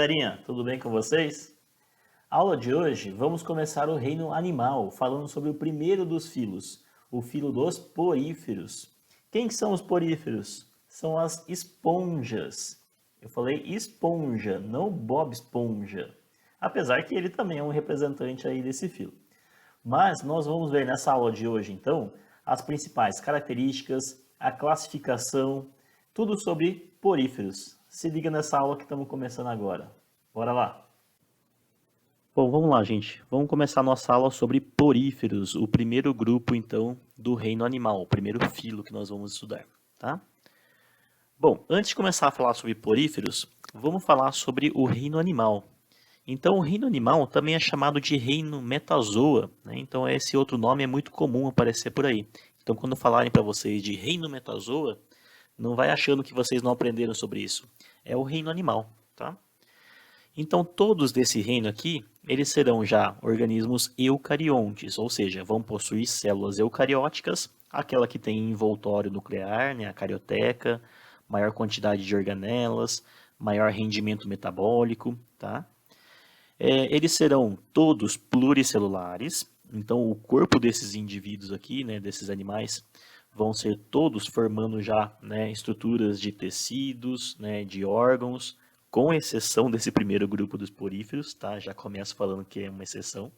galerinha, tudo bem com vocês? Aula de hoje, vamos começar o reino animal, falando sobre o primeiro dos filos, o filo dos poríferos. Quem que são os poríferos? São as esponjas. Eu falei esponja, não Bob Esponja. Apesar que ele também é um representante aí desse filo. Mas nós vamos ver nessa aula de hoje, então, as principais características, a classificação, tudo sobre poríferos. Se liga nessa aula que estamos começando agora. Bora lá! Bom, vamos lá, gente. Vamos começar a nossa aula sobre poríferos, o primeiro grupo, então, do reino animal, o primeiro filo que nós vamos estudar, tá? Bom, antes de começar a falar sobre poríferos, vamos falar sobre o reino animal. Então, o reino animal também é chamado de reino metazoa, né? Então, esse outro nome é muito comum aparecer por aí. Então, quando falarem para vocês de reino metazoa, não vai achando que vocês não aprenderam sobre isso. É o reino animal, tá? Então, todos desse reino aqui, eles serão já organismos eucariontes, ou seja, vão possuir células eucarióticas, aquela que tem envoltório nuclear, né, a carioteca, maior quantidade de organelas, maior rendimento metabólico, tá? Eles serão todos pluricelulares, então o corpo desses indivíduos aqui, né, desses animais, vão ser todos formando já, né, estruturas de tecidos, né, de órgãos, com exceção desse primeiro grupo dos poríferos, tá? Já começo falando que é uma exceção.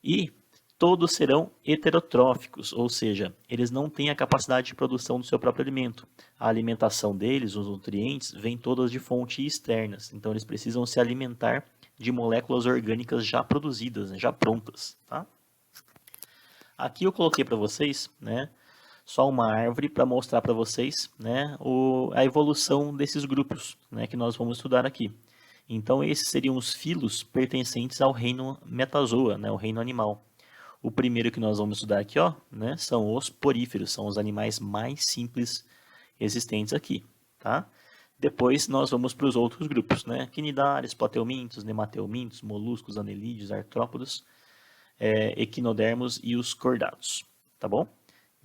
E todos serão heterotróficos, ou seja, eles não têm a capacidade de produção do seu próprio alimento. A alimentação deles, os nutrientes, vêm todas de fontes externas, então eles precisam se alimentar de moléculas orgânicas já produzidas, né, já prontas, tá? Aqui eu coloquei para vocês, né, só uma árvore para mostrar para vocês, né, a evolução desses grupos, né, que nós vamos estudar aqui. Então esses seriam os filos pertencentes ao reino metazoa, né, o reino animal. O primeiro que nós vamos estudar aqui, ó, né, são os poríferos, são os animais mais simples existentes aqui, tá? Depois nós vamos para os outros grupos, né, quinidários, plateumintos, nemateumintos, moluscos, anelídeos, artrópodos, equinodermos e os cordados, tá bom?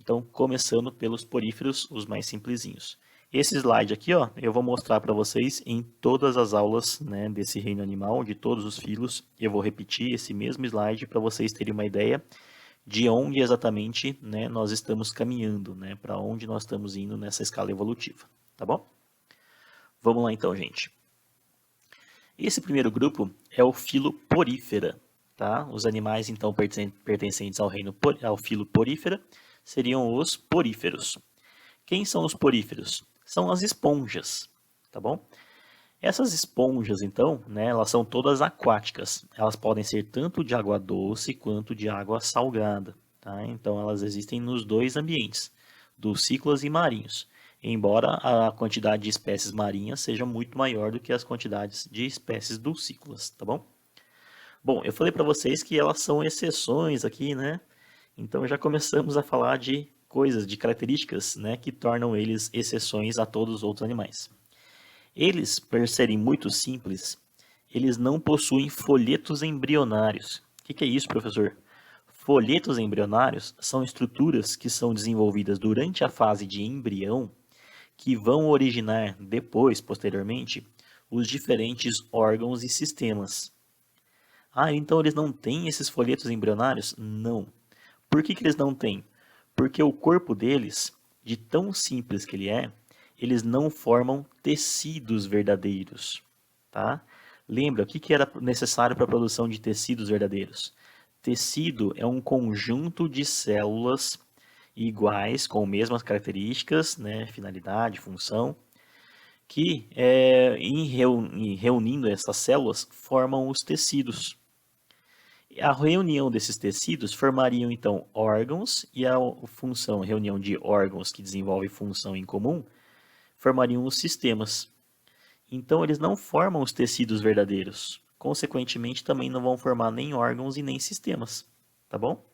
Então, começando pelos poríferos, os mais simplesinhos. Esse slide aqui, ó, eu vou mostrar para vocês em todas as aulas, né, desse reino animal, de todos os filos. Eu vou repetir esse mesmo slide para vocês terem uma ideia de onde exatamente, né, nós estamos caminhando, né, para onde nós estamos indo nessa escala evolutiva, tá bom? Vamos lá então, gente. Esse primeiro grupo é o filo porífera, tá? Os animais então pertencentes ao filo porífera seriam os poríferos. Quem são os poríferos? São as esponjas, tá bom? Essas esponjas, então, né, elas são todas aquáticas. Elas podem ser tanto de água doce quanto de água salgada, tá? Então, elas existem nos dois ambientes, dulcícolas e marinhos, embora a quantidade de espécies marinhas seja muito maior do que as quantidades de espécies dulcícolas, tá bom? Bom, eu falei para vocês que elas são exceções aqui, né? Então já começamos a falar de coisas, de características, né, que tornam eles exceções a todos os outros animais. Eles, por serem muito simples, eles não possuem folhetos embrionários. O que é isso, professor? Folhetos embrionários são estruturas que são desenvolvidas durante a fase de embrião que vão originar depois, posteriormente, os diferentes órgãos e sistemas. Ah, então eles não têm esses folhetos embrionários? Não. Por que eles não têm? Porque o corpo deles, de tão simples que ele é, eles não formam tecidos verdadeiros, tá? Lembra, o que era necessário para a produção de tecidos verdadeiros? Tecido é um conjunto de células iguais, com mesmas características, né, finalidade, função, que reunindo essas células formam os tecidos. A reunião desses tecidos formariam então órgãos e a reunião de órgãos que desenvolvem função em comum formariam os sistemas. Então eles não formam os tecidos verdadeiros. Consequentemente também não vão formar nem órgãos e nem sistemas, tá bom?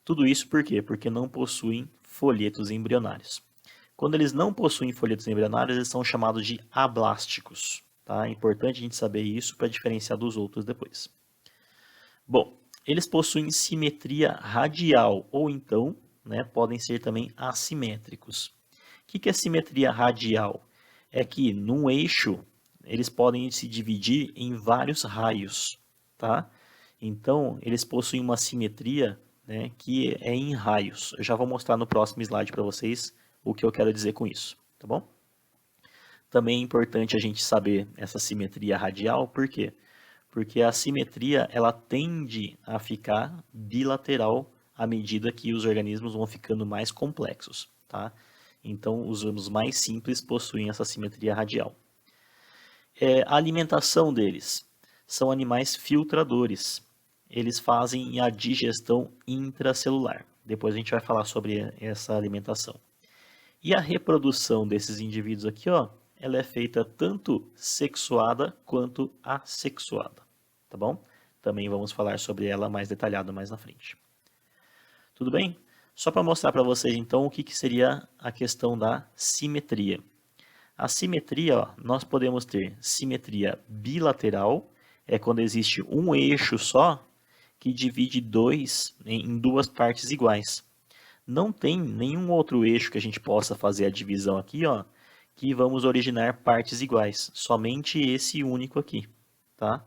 Tudo isso por quê? Porque não possuem folhetos embrionários. Quando eles não possuem folhetos embrionários, eles são chamados de ablásticos, tá? É importante a gente saber isso para diferenciar dos outros depois. Bom, eles possuem simetria radial, ou então, né, podem ser também assimétricos. O que é simetria radial? É que num eixo, eles podem se dividir em vários raios, tá? Então, eles possuem uma simetria, né, que é em raios. Eu já vou mostrar no próximo slide para vocês o que eu quero dizer com isso, tá bom? Também é importante a gente saber essa simetria radial, por quê? Porque a simetria ela tende a ficar bilateral à medida que os organismos vão ficando mais complexos, tá? Então, os mais simples possuem essa simetria radial. A alimentação deles são animais filtradores. Eles fazem a digestão intracelular. Depois a gente vai falar sobre essa alimentação. E a reprodução desses indivíduos aqui, ó, ela é feita tanto sexuada quanto assexuada, tá bom? Também vamos falar sobre ela mais detalhado mais na frente. Tudo bem? Só para mostrar para vocês então o que seria a questão da simetria. A simetria, ó, nós podemos ter simetria bilateral, é quando existe um eixo só que divide em duas partes iguais. Não tem nenhum outro eixo que a gente possa fazer a divisão aqui, ó, que vamos originar partes iguais. Somente esse único aqui, tá?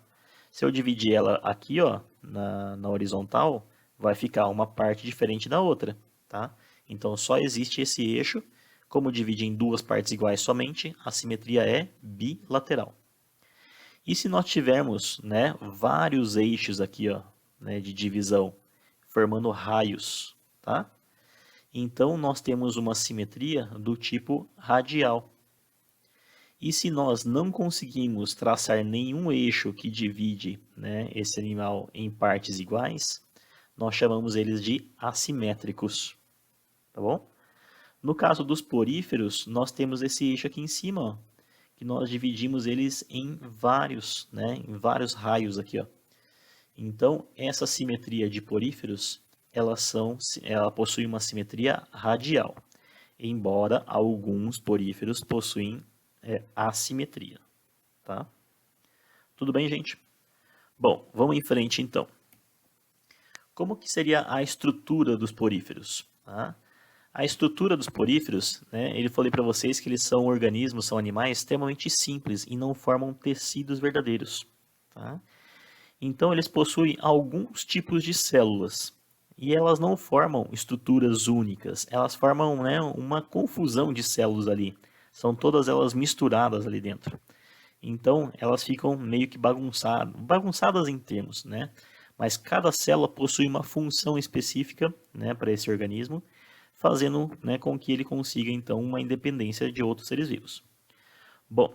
Se eu dividir ela aqui, ó, na horizontal, vai ficar uma parte diferente da outra, tá? Então, só existe esse eixo. Como divide em duas partes iguais somente, a simetria é bilateral. E se nós tivermos, né, vários eixos aqui, ó, né, de divisão, formando raios, tá? Então, nós temos uma simetria do tipo radial. E se nós não conseguimos traçar nenhum eixo que divide, né, esse animal em partes iguais, nós chamamos eles de assimétricos, tá bom? No caso dos poríferos, nós temos esse eixo aqui em cima, ó, que nós dividimos eles em vários, né, em vários raios aqui, ó. Então, essa simetria de poríferos, ela possui uma simetria radial, embora alguns poríferos possuem assimetria, tá? Tudo bem, gente? Bom, vamos em frente então. Como que seria a estrutura dos poríferos? Tá? A estrutura dos poríferos, né, eu falei para vocês que eles são organismos, são animais extremamente simples e não formam tecidos verdadeiros. Tá? Então, eles possuem alguns tipos de células e elas não formam estruturas únicas, elas formam, né, uma confusão de células ali. São todas elas misturadas ali dentro. Então, elas ficam meio que bagunçadas em termos, né? Mas cada célula possui uma função específica, né, para esse organismo, fazendo, né, com que ele consiga, então, uma independência de outros seres vivos. Bom,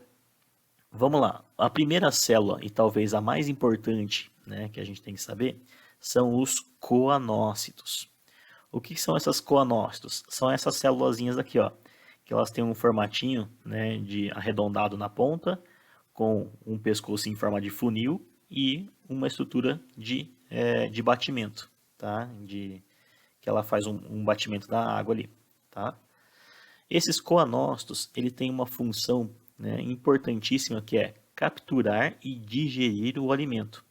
vamos lá. A primeira célula, e talvez a mais importante, né, que a gente tem que saber, são os coanócitos. O que são essas coanócitos? São essas célulazinhas aqui, ó, que elas têm um formatinho, né, de arredondado na ponta, com um pescoço em forma de funil e uma estrutura de batimento, tá? Que ela faz um batimento da água ali, tá? Esses coanócitos, ele tem uma função, né, importantíssima que é capturar e digerir o alimento.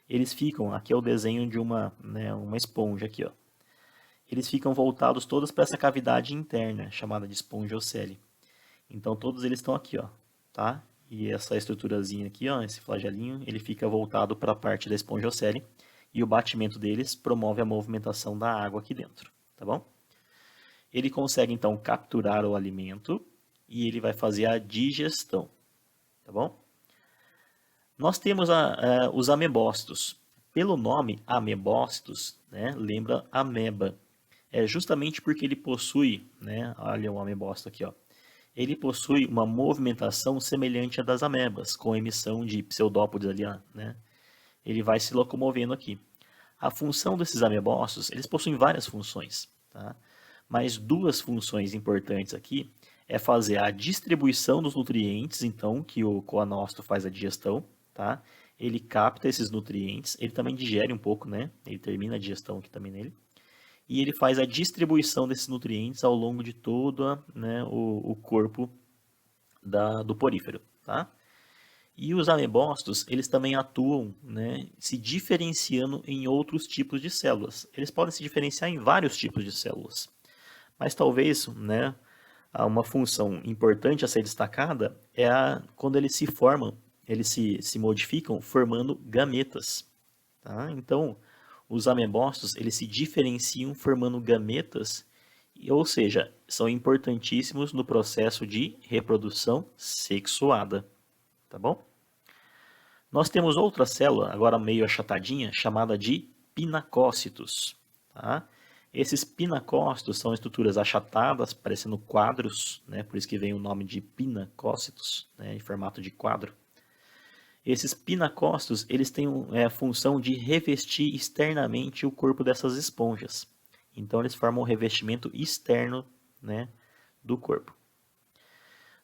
Eles ficam, aqui é o desenho de uma esponja aqui, ó. Eles ficam voltados todos para essa cavidade interna, chamada de espongiocele. Então, todos eles estão aqui, ó, tá? E essa estruturazinha aqui, ó, esse flagelinho, ele fica voltado para a parte da espongiocele e o batimento deles promove a movimentação da água aqui dentro, tá bom? Ele consegue, então, capturar o alimento e ele vai fazer a digestão, tá bom? Nós temos os amebócitos. Pelo nome amebócitos, né, lembra ameba. É justamente porque ele possui, né, olha o amebócito aqui, ó. Ele possui uma movimentação semelhante à das amebas, com emissão de pseudópodes ali, né? Ele vai se locomovendo aqui. A função desses amebócitos, eles possuem várias funções, tá? Mas duas funções importantes aqui é fazer a distribuição dos nutrientes, então, que o coanócito faz a digestão, tá? Ele capta esses nutrientes, ele também digere um pouco, né? Ele termina a digestão aqui também nele. E ele faz a distribuição desses nutrientes ao longo de todo, né, o corpo do porífero, tá? E os amebócitos, eles também atuam, né, se diferenciando em outros tipos de células. Eles podem se diferenciar em vários tipos de células. Mas talvez, né, Uma função importante a ser destacada é quando eles se formam, eles se modificam formando gametas. Tá? Então, os amebócitos eles se diferenciam formando gametas, ou seja, são importantíssimos no processo de reprodução sexuada. Tá bom? Nós temos outra célula, agora meio achatadinha, chamada de pinacócitos. Tá? Esses pinacócitos são estruturas achatadas, parecendo quadros, né? Por isso que vem o nome de pinacócitos, né? Em formato de quadro. Esses pinacócitos eles têm a função de revestir externamente o corpo dessas esponjas. Então, eles formam um revestimento externo, né, do corpo.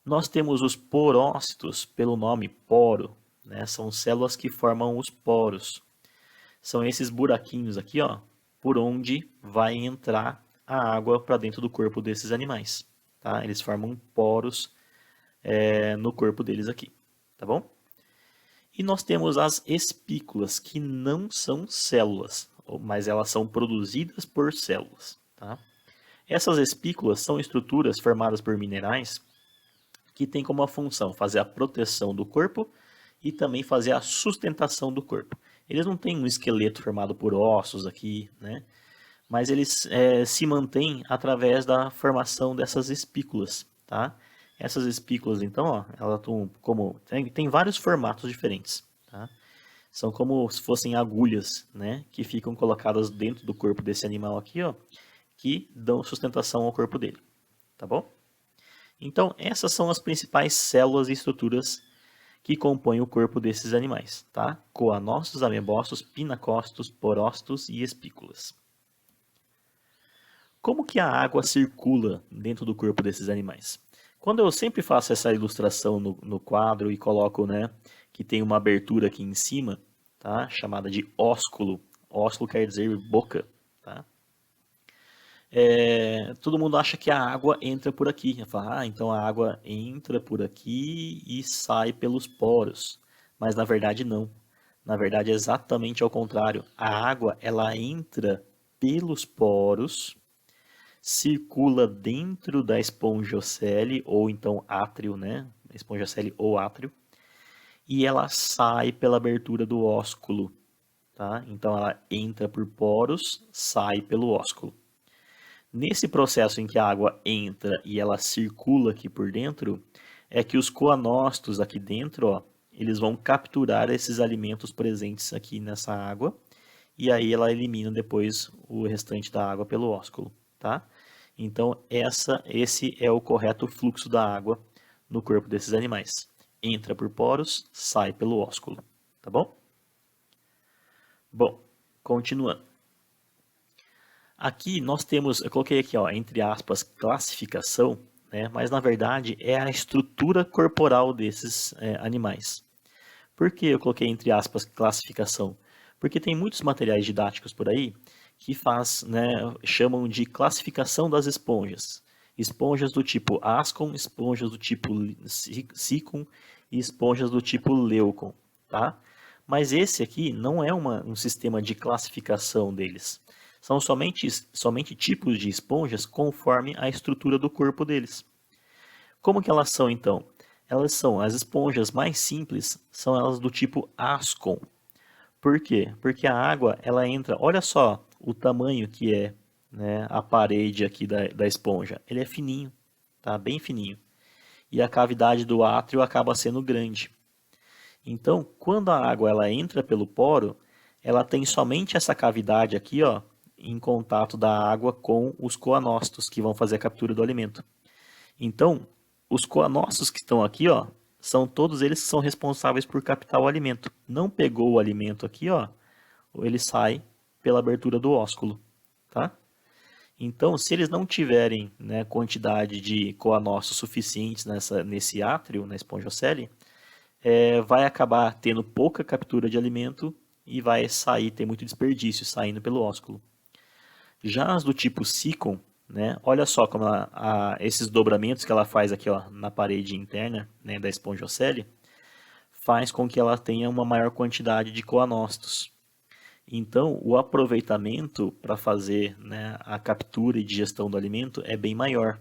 Nós temos os porócitos, pelo nome poro, né, são células que formam os poros. São esses buraquinhos aqui, ó, por onde vai entrar a água para dentro do corpo desses animais. Tá? Eles formam poros no corpo deles aqui, tá bom? E nós temos as espículas, que não são células, mas elas são produzidas por células. Tá? Essas espículas são estruturas formadas por minerais que têm como função fazer a proteção do corpo e também fazer a sustentação do corpo. Eles não têm um esqueleto formado por ossos aqui, né? Mas eles se mantêm através da formação dessas espículas. Tá? Essas espículas, então, ó, elas estão como tem vários formatos diferentes. Tá? São como se fossem agulhas, né, que ficam colocadas dentro do corpo desse animal aqui, ó, que dão sustentação ao corpo dele. Tá bom? Então, essas são as principais células e estruturas que compõem o corpo desses animais. Tá? Coanócitos, amebócitos, pinacócitos, porócitos e espículas. Como que a água circula dentro do corpo desses animais? Quando eu sempre faço essa ilustração no quadro e coloco, né, que tem uma abertura aqui em cima, tá, chamada de ósculo. Ósculo quer dizer boca. Tá? Todo mundo acha que a água entra por aqui. Fala, então a água entra por aqui e sai pelos poros. Mas na verdade não. Na verdade é exatamente ao contrário. A água ela entra pelos poros, circula dentro da espongiocele, ou então átrio, né? Espongiocele ou átrio, e ela sai pela abertura do ósculo. Tá? Então ela entra por poros, sai pelo ósculo. Nesse processo em que a água entra e ela circula aqui por dentro, é que os coanócitos aqui dentro, ó, eles vão capturar esses alimentos presentes aqui nessa água, e aí ela elimina depois o restante da água pelo ósculo. Tá? Então, esse é o correto fluxo da água no corpo desses animais. Entra por poros, sai pelo ósculo. Tá bom? Bom, continuando. Aqui nós temos, eu coloquei aqui, ó, entre aspas, classificação, né, mas na verdade é a estrutura corporal desses animais. Por que eu coloquei entre aspas classificação? Porque tem muitos materiais didáticos por aí que chamam de classificação das esponjas. Esponjas do tipo Ascon, esponjas do tipo Sicon e esponjas do tipo Leucon. Tá? Mas esse aqui não é um sistema de classificação deles. São somente tipos de esponjas conforme a estrutura do corpo deles. Como que elas são então? Elas são as esponjas mais simples, são elas do tipo Ascon. Por quê? Porque a água ela entra, olha só o tamanho que é, né, a parede aqui da esponja. Ele é fininho, tá? Bem fininho. E a cavidade do átrio acaba sendo grande. Então, quando a água ela entra pelo poro, ela tem somente essa cavidade aqui, ó, em contato da água com os coanócitos que vão fazer a captura do alimento. Então, os coanócitos que estão aqui, ó, são todos eles que são responsáveis por captar o alimento. Não pegou o alimento aqui, ó, ele sai pela abertura do ósculo, tá? Então, se eles não tiverem, né, quantidade de coanócitos suficientes nesse átrio, na espongiocele, vai acabar tendo pouca captura de alimento e vai ter muito desperdício saindo pelo ósculo. Já as do tipo Sicon, né, olha só como esses dobramentos que ela faz aqui, ó, na parede interna, né, da espongiocele, faz com que ela tenha uma maior quantidade de coanócitos. Então, o aproveitamento para fazer, né, a captura e digestão do alimento é bem maior.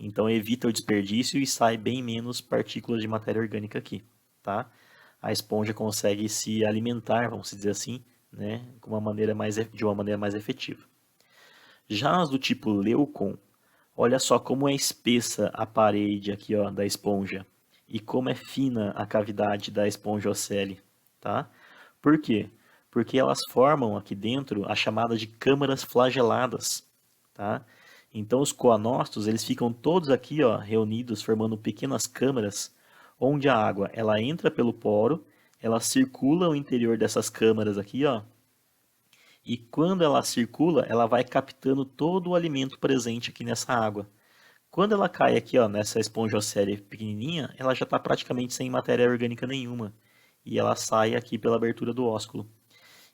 Então evita o desperdício e sai bem menos partículas de matéria orgânica aqui, tá? A esponja consegue se alimentar, vamos dizer assim, né, de uma maneira mais efetiva. Já as do tipo Leucon, olha só como é espessa a parede aqui, ó, da esponja e como é fina a cavidade da esponja ocele, tá? Por quê? Porque elas formam aqui dentro a chamada de câmaras flageladas, tá? Então os coanócitos, eles ficam todos aqui, ó, reunidos, formando pequenas câmaras, onde a água ela entra pelo poro, ela circula o interior dessas câmaras aqui, ó, e quando ela circula, ela vai captando todo o alimento presente aqui nessa água. Quando ela cai aqui, ó, nessa esponjocele pequenininha, ela já está praticamente sem matéria orgânica nenhuma. E ela sai aqui pela abertura do ósculo.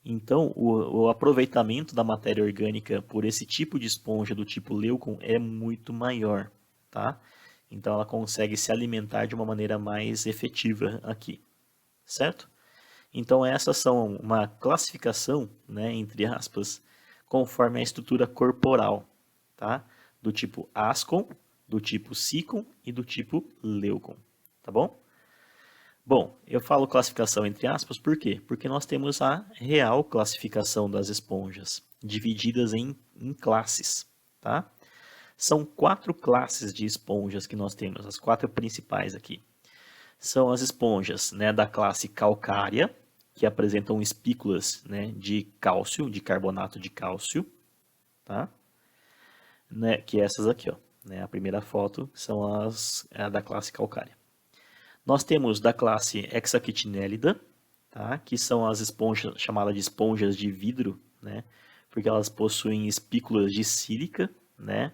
Então, o aproveitamento da matéria orgânica por esse tipo de esponja do tipo Leucon é muito maior, tá? Então, ela consegue se alimentar de uma maneira mais efetiva aqui, certo? Então, essas são uma classificação, né, entre aspas, conforme a estrutura corporal, tá? Do tipo Ascon, do tipo Sicon e do tipo Leucon, tá bom? Bom, eu falo classificação entre aspas por quê? Porque nós temos a real classificação das esponjas, divididas em classes, tá? São 4 classes de esponjas que nós temos, as 4 principais aqui. São as esponjas, né, da classe calcária, que apresentam espículas, né, de cálcio, de carbonato de cálcio, tá? Né, que é essas aqui, ó, né, a primeira foto são as da classe calcária. Nós temos da classe Hexachitinellida, tá? Que são as esponjas chamadas de esponjas de vidro, né? Porque elas possuem espículas de sílica, né?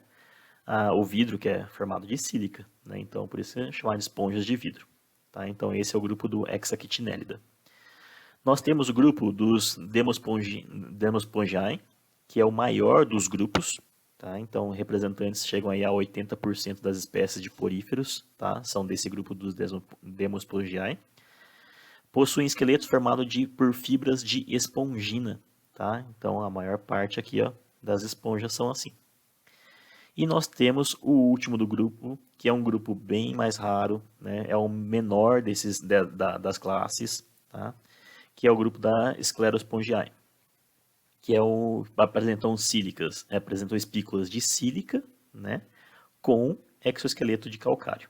O vidro que é formado de sílica, né? Então por isso é chamado de esponjas de vidro, tá? Então esse é o grupo do Hexachitinellida. Nós temos o grupo dos Demospongiae, que é o maior dos grupos, tá? Então representantes chegam aí a 80% das espécies de poríferos, tá? São desse grupo dos Demospongiae. Possuem esqueleto formado por fibras de espongina, tá? Então a maior parte aqui, ó, das esponjas são assim. E nós temos o último do grupo, que é um grupo bem mais raro, né? É o menor das classes, tá? Que é o grupo da Sclerospongiae, que apresentam sílicas, apresentam espículas de sílica, né, com exoesqueleto de calcário,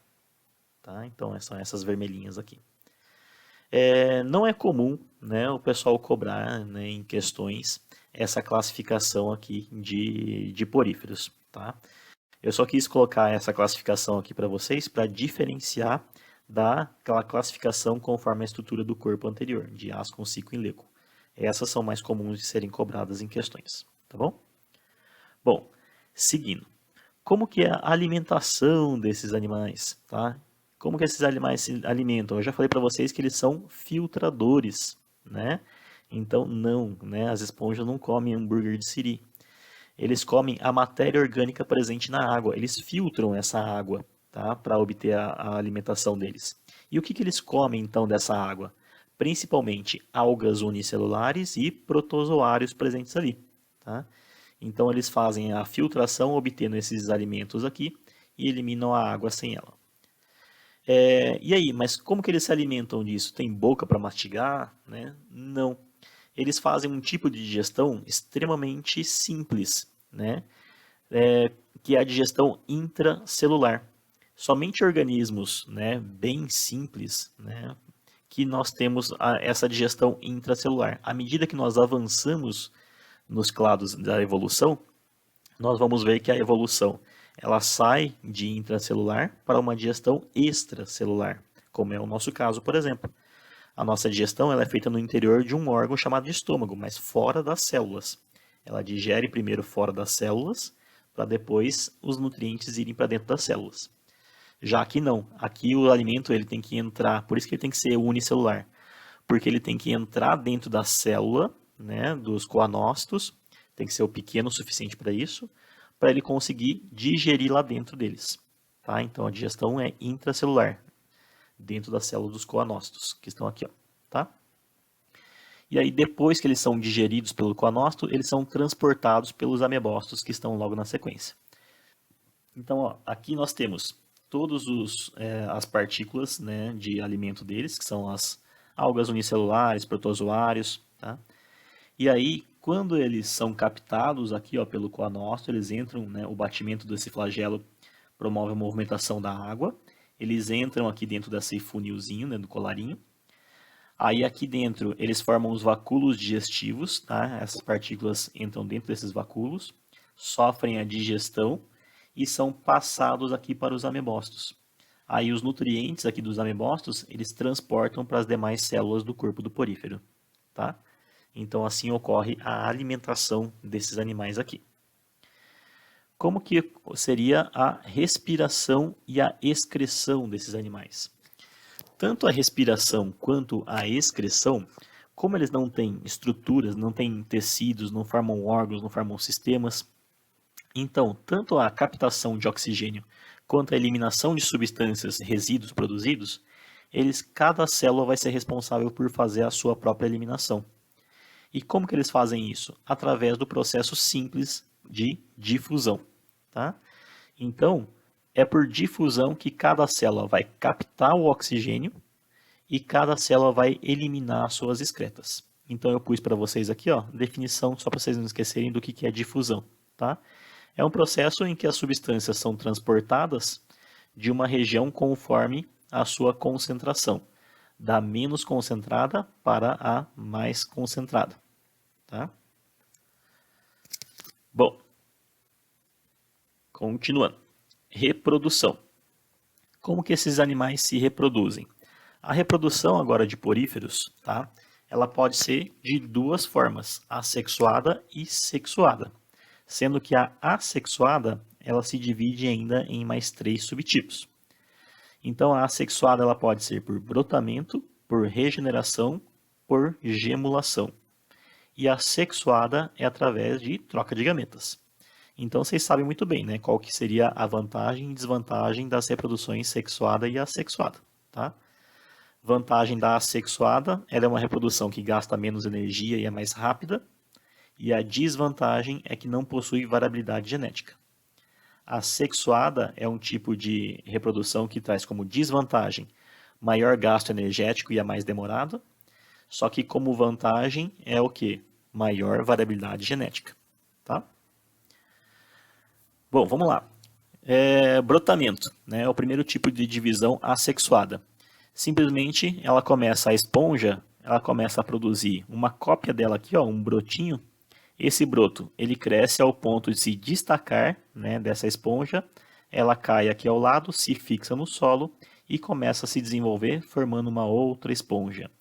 tá? Então são essas vermelhinhas aqui. Não é comum, né, o pessoal cobrar, né, em questões essa classificação aqui de poríferos, tá? Eu só quis colocar essa classificação aqui para vocês para diferenciar daquela classificação conforme a estrutura do corpo anterior, de Ascon, Sicon e Leucon. Essas são mais comuns de serem cobradas em questões, tá bom? Bom, seguindo. Como que é a alimentação desses animais, tá? Como que esses animais se alimentam? Eu já falei para vocês que eles são filtradores, né? Então, não, né? As esponjas não comem hambúrguer de siri. Eles comem a matéria orgânica presente na água. Eles filtram essa água, tá? Para obter a alimentação deles. E o que eles comem, então, dessa água? Principalmente algas unicelulares e protozoários presentes ali, tá? Então, eles fazem a filtração, obtendo esses alimentos aqui, e eliminam a água sem ela. E aí, mas como que eles se alimentam disso? Tem boca para mastigar, né? Não. Eles fazem um tipo de digestão extremamente simples, né? Que é a digestão intracelular. Somente organismos, né, bem simples, né, que nós temos essa digestão intracelular. À medida que nós avançamos nos clados da evolução, nós vamos ver que a evolução ela sai de intracelular para uma digestão extracelular, como é o nosso caso, por exemplo. A nossa digestão ela é feita no interior de um órgão chamado de estômago, mas fora das células. Ela digere primeiro fora das células, para depois os nutrientes irem para dentro das células. Já aqui não. Aqui o alimento ele tem que entrar, por isso que ele tem que ser unicelular, porque ele tem que entrar dentro da célula, né, dos coanócitos, tem que ser o pequeno o suficiente para isso, para ele conseguir digerir lá dentro deles. Tá? Então a digestão é intracelular, dentro da célula dos coanócitos, que estão aqui, ó, tá? E aí, depois que eles são digeridos pelo coanócito, eles são transportados pelos amebócitos, que estão logo na sequência. Então, ó, aqui nós temos todas as partículas, né, de alimento deles, que são as algas unicelulares, protozoários, tá? E aí, quando eles são captados aqui, ó, pelo coanócito, eles entram, né, o batimento desse flagelo promove a movimentação da água, eles entram aqui dentro desse funilzinho, né, do colarinho. Aí aqui dentro eles formam os vacúolos digestivos, tá? Essas partículas entram dentro desses vacúolos, sofrem a digestão e são passados aqui para os amebócitos. Aí os nutrientes aqui dos amebócitos, eles transportam para as demais células do corpo do porífero, tá? Então assim ocorre a alimentação desses animais aqui. Como que seria a respiração e a excreção desses animais? Tanto a respiração quanto a excreção, como eles não têm estruturas, não têm tecidos, não formam órgãos, não formam sistemas, então tanto a captação de oxigênio quanto a eliminação de substâncias, resíduos produzidos, cada célula vai ser responsável por fazer a sua própria eliminação. E como que eles fazem isso? Através do processo simples de difusão, tá? Então, é por difusão que cada célula vai captar o oxigênio e cada célula vai eliminar suas excretas. Então eu pus para vocês aqui, ó, definição só para vocês não esquecerem do que é difusão, tá? É um processo em que as substâncias são transportadas de uma região conforme a sua concentração, da menos concentrada para a mais concentrada, tá? Bom, continuando. Reprodução. Como que esses animais se reproduzem? A reprodução agora de poríferos, tá? Ela pode ser de duas formas, assexuada e sexuada, sendo que a assexuada ela se divide ainda em mais 3 subtipos. Então a assexuada ela pode ser por brotamento, por regeneração, por gemulação. E a sexuada é através de troca de gametas. Então vocês sabem muito bem, né, qual que seria a vantagem e desvantagem das reproduções sexuada e assexuada, tá? Vantagem da assexuada, ela é uma reprodução que gasta menos energia e é mais rápida, e a desvantagem é que não possui variabilidade genética. A sexuada é um tipo de reprodução que traz como desvantagem maior gasto energético e é mais demorada, só que como vantagem é o que? Maior variabilidade genética, tá? Bom, vamos lá. Brotamento, né, é o primeiro tipo de divisão assexuada. Simplesmente ela começa, a esponja, ela começa a produzir uma cópia dela aqui, ó, um brotinho. Esse broto, ele cresce ao ponto de se destacar, né, dessa esponja. Ela cai aqui ao lado, se fixa no solo e começa a se desenvolver, formando uma outra esponja,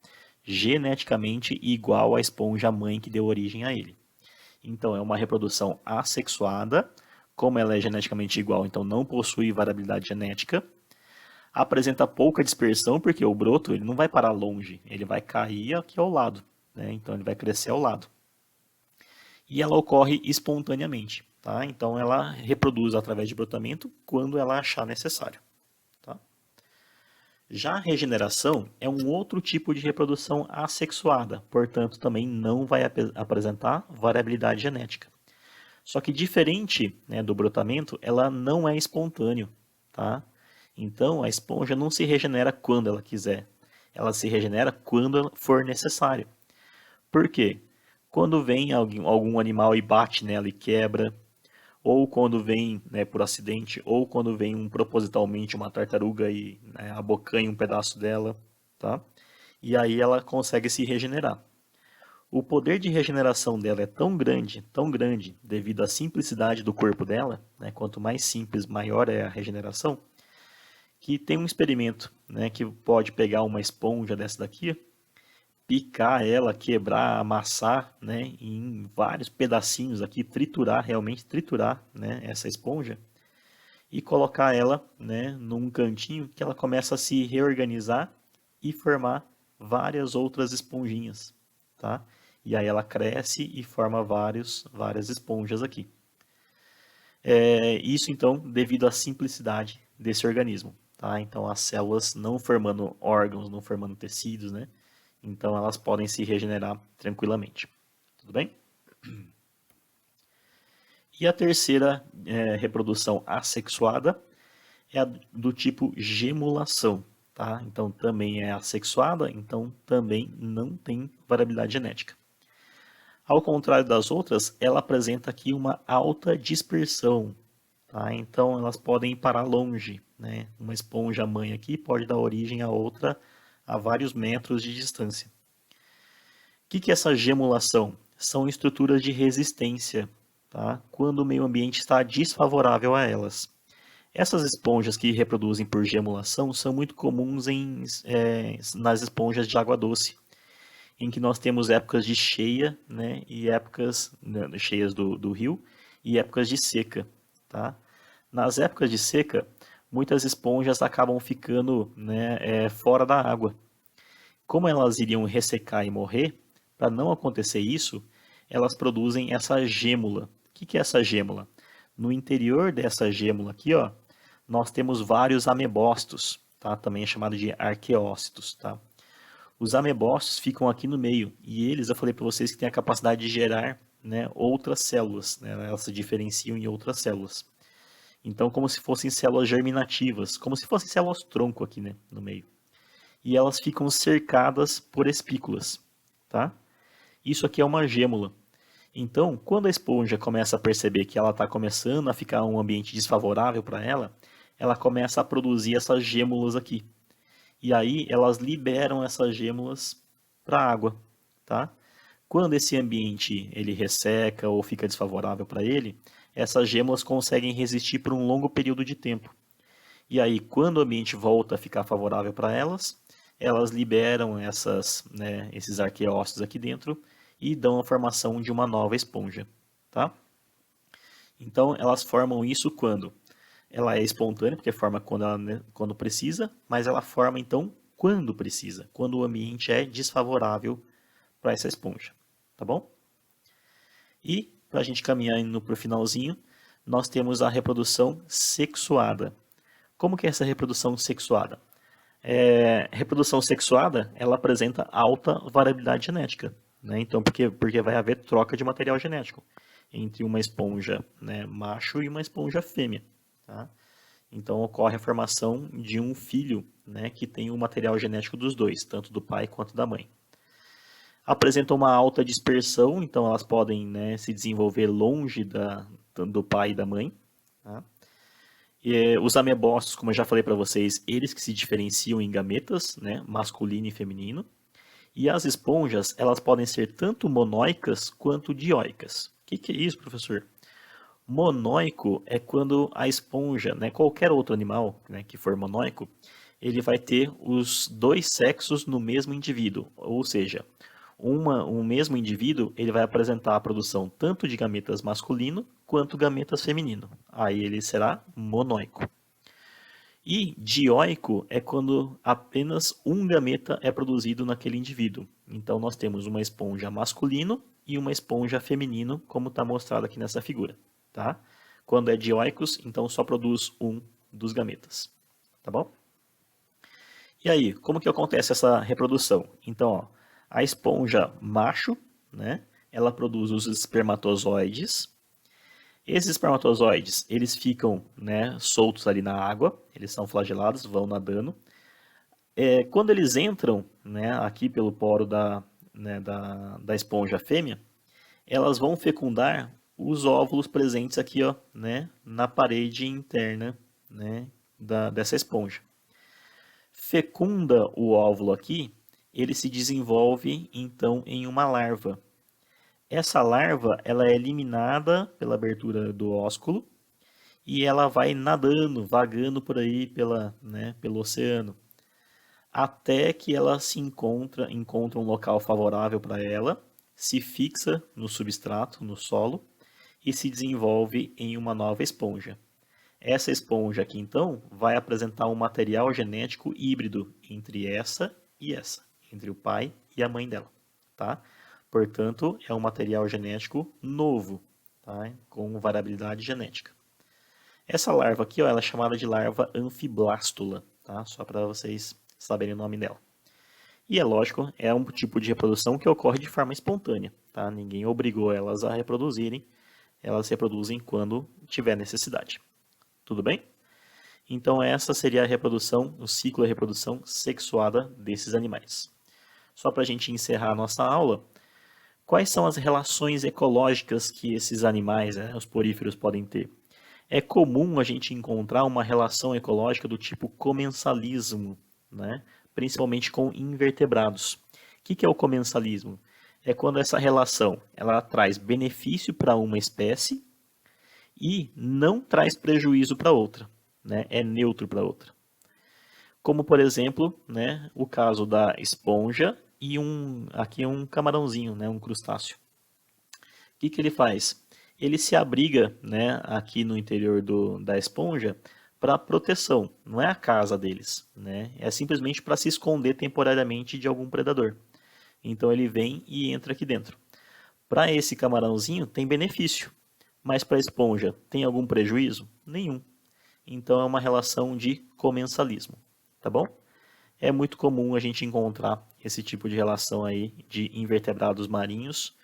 geneticamente igual à esponja mãe que deu origem a ele. Então é uma reprodução assexuada. Como ela é geneticamente igual, então não possui variabilidade genética. Apresenta pouca dispersão, porque o broto ele não vai parar longe, ele vai cair aqui ao lado, né? Então ele vai crescer ao lado. E ela ocorre espontaneamente, tá? Então ela reproduz através de brotamento quando ela achar necessário, tá? Já a regeneração é um outro tipo de reprodução assexuada, portanto também não vai apresentar variabilidade genética. Só que diferente, né, do brotamento, ela não é espontâneo, tá? Então a esponja não se regenera quando ela quiser, ela se regenera quando for necessário. Por quê? Quando vem algum animal e bate nela e quebra, ou quando vem, né, por acidente, ou quando vem propositalmente uma tartaruga e, né, abocanha um pedaço dela, tá? E aí ela consegue se regenerar. O poder de regeneração dela é tão grande, devido à simplicidade do corpo dela, né, quanto mais simples, maior é a regeneração, que tem um experimento, né, que pode pegar uma esponja dessa daqui, picar ela, quebrar, amassar, né, em vários pedacinhos aqui, triturar, realmente triturar, né, essa esponja, e colocar ela, né, num cantinho que ela começa a se reorganizar e formar várias outras esponjinhas, tá? E aí ela cresce e forma várias esponjas aqui. Isso então devido à simplicidade desse organismo, tá? Então as células não formando órgãos, não formando tecidos, né? Então elas podem se regenerar tranquilamente. Tudo bem? E a terceira reprodução assexuada é a do tipo gemulação, tá? Então também é assexuada, então também não tem variabilidade genética. Ao contrário das outras, ela apresenta aqui uma alta dispersão, tá? Então elas podem ir para longe, né? Uma esponja mãe aqui pode dar origem a outra a vários metros de distância. O que é essa gemulação? São estruturas de resistência, tá? Quando o meio ambiente está desfavorável a elas. Essas esponjas que reproduzem por gemulação são muito comuns nas esponjas de água doce, em que nós temos épocas de cheia, né, e épocas cheias do rio e épocas de seca, tá? Nas épocas de seca, muitas esponjas acabam ficando, né, fora da água. Como elas iriam ressecar e morrer, para não acontecer isso, elas produzem essa gêmula. O que é essa gêmula? No interior dessa gêmula aqui, ó, nós temos vários amebócitos, tá? Também é chamado de arqueócitos, tá? Os amebócitos ficam aqui no meio e eles, eu falei para vocês que têm a capacidade de gerar, né, outras células, né? Elas se diferenciam em outras células. Então, como se fossem células germinativas, como se fossem células tronco aqui, né, no meio. E elas ficam cercadas por espículas, tá? Isso aqui é uma gêmula. Então, quando a esponja começa a perceber que ela está começando a ficar um ambiente desfavorável para ela, ela começa a produzir essas gêmulas aqui. E aí elas liberam essas gêmulas para a água, tá? Quando esse ambiente ele resseca ou fica desfavorável para ele, essas gêmulas conseguem resistir por um longo período de tempo. E aí, quando o ambiente volta a ficar favorável para elas, elas liberam esses arqueócitos aqui dentro e dão a formação de uma nova esponja, tá? Então, elas formam isso quando? Ela é espontânea, porque forma quando precisa, mas ela forma então quando precisa, quando o ambiente é desfavorável para essa esponja, tá bom? E, para a gente caminhar indo para o finalzinho, nós temos a reprodução sexuada. Como que é essa reprodução sexuada? Reprodução sexuada, ela apresenta alta variabilidade genética, né? Então, porque vai haver troca de material genético entre uma esponja, né, macho e uma esponja fêmea, tá? Então, ocorre a formação de um filho, né, que tem o material genético dos dois, tanto do pai quanto da mãe. Apresentam uma alta dispersão, então elas podem, né, se desenvolver longe do pai e da mãe, tá? Os amebócitos, como eu já falei para vocês, eles que se diferenciam em gametas, né, masculino e feminino. E as esponjas, elas podem ser tanto monóicas quanto dioicas. O que é isso, professor? Monóico é quando a esponja, né, qualquer outro animal, né, que for monóico, ele vai ter os dois sexos no mesmo indivíduo. Ou seja, um mesmo indivíduo ele vai apresentar a produção tanto de gametas masculino quanto gametas feminino. Aí ele será monóico. E dioico é quando apenas um gameta é produzido naquele indivíduo. Então nós temos uma esponja masculino e uma esponja feminino, como está mostrado aqui nessa figura. Tá? Quando é dioicos, então só produz um dos gametas. Tá bom? E aí, como que acontece essa reprodução? Então, ó, a esponja macho, né, ela produz os espermatozoides. Esses espermatozoides, eles ficam, né, soltos ali na água, eles são flagelados, vão nadando. Quando eles entram, né, aqui pelo poro da esponja fêmea, elas vão fecundar os óvulos presentes aqui, ó, né, na parede interna, né, dessa esponja. Fecunda o óvulo aqui, ele se desenvolve então em uma larva. Essa larva ela é eliminada pela abertura do ósculo e ela vai nadando, vagando por aí pelo oceano, até que ela encontra um local favorável para ela, se fixa no substrato, no solo, e se desenvolve em uma nova esponja. Essa esponja aqui, então, vai apresentar um material genético híbrido entre essa e essa, entre o pai e a mãe dela, tá? Portanto, é um material genético novo, tá? Com variabilidade genética. Essa larva aqui, ó, ela é chamada de larva anfiblástula, tá? Só para vocês saberem o nome dela. E é lógico, é um tipo de reprodução que ocorre de forma espontânea, tá? Ninguém obrigou elas a reproduzirem, elas se reproduzem quando tiver necessidade. Tudo bem? Então essa seria a reprodução, o ciclo de reprodução sexuada desses animais. Só para a gente encerrar a nossa aula, quais são as relações ecológicas que esses animais, os poríferos, podem ter? É comum a gente encontrar uma relação ecológica do tipo comensalismo, né? Principalmente com invertebrados. O que é o comensalismo? É quando essa relação ela traz benefício para uma espécie e não traz prejuízo para outra, né? É neutro para outra. Como, por exemplo, né, o caso da esponja e aqui um camarãozinho, né, um crustáceo. O que ele faz? Ele se abriga, né, aqui no interior da esponja para proteção, não é a casa deles, né? É simplesmente para se esconder temporariamente de algum predador. Então ele vem e entra aqui dentro. Para esse camarãozinho tem benefício, mas para a esponja tem algum prejuízo? Nenhum. Então é uma relação de comensalismo, tá bom? É muito comum a gente encontrar esse tipo de relação aí de invertebrados marinhos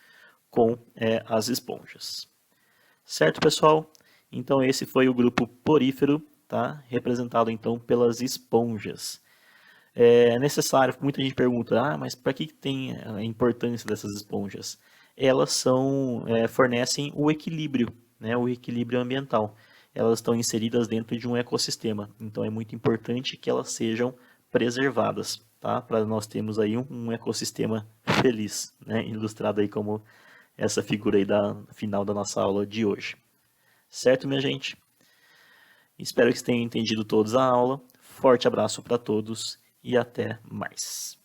com as esponjas. Certo, pessoal? Então esse foi o grupo porífero, tá? Representado então pelas esponjas. É necessário, muita gente pergunta, mas para que tem a importância dessas esponjas? Elas fornecem o equilíbrio, né? O equilíbrio ambiental. Elas estão inseridas dentro de um ecossistema, então é muito importante que elas sejam preservadas, tá? Para nós termos aí um ecossistema feliz, né? Ilustrado aí como essa figura aí da final da nossa aula de hoje. Certo, minha gente? Espero que tenham entendido todos a aula. Forte abraço para todos e até mais.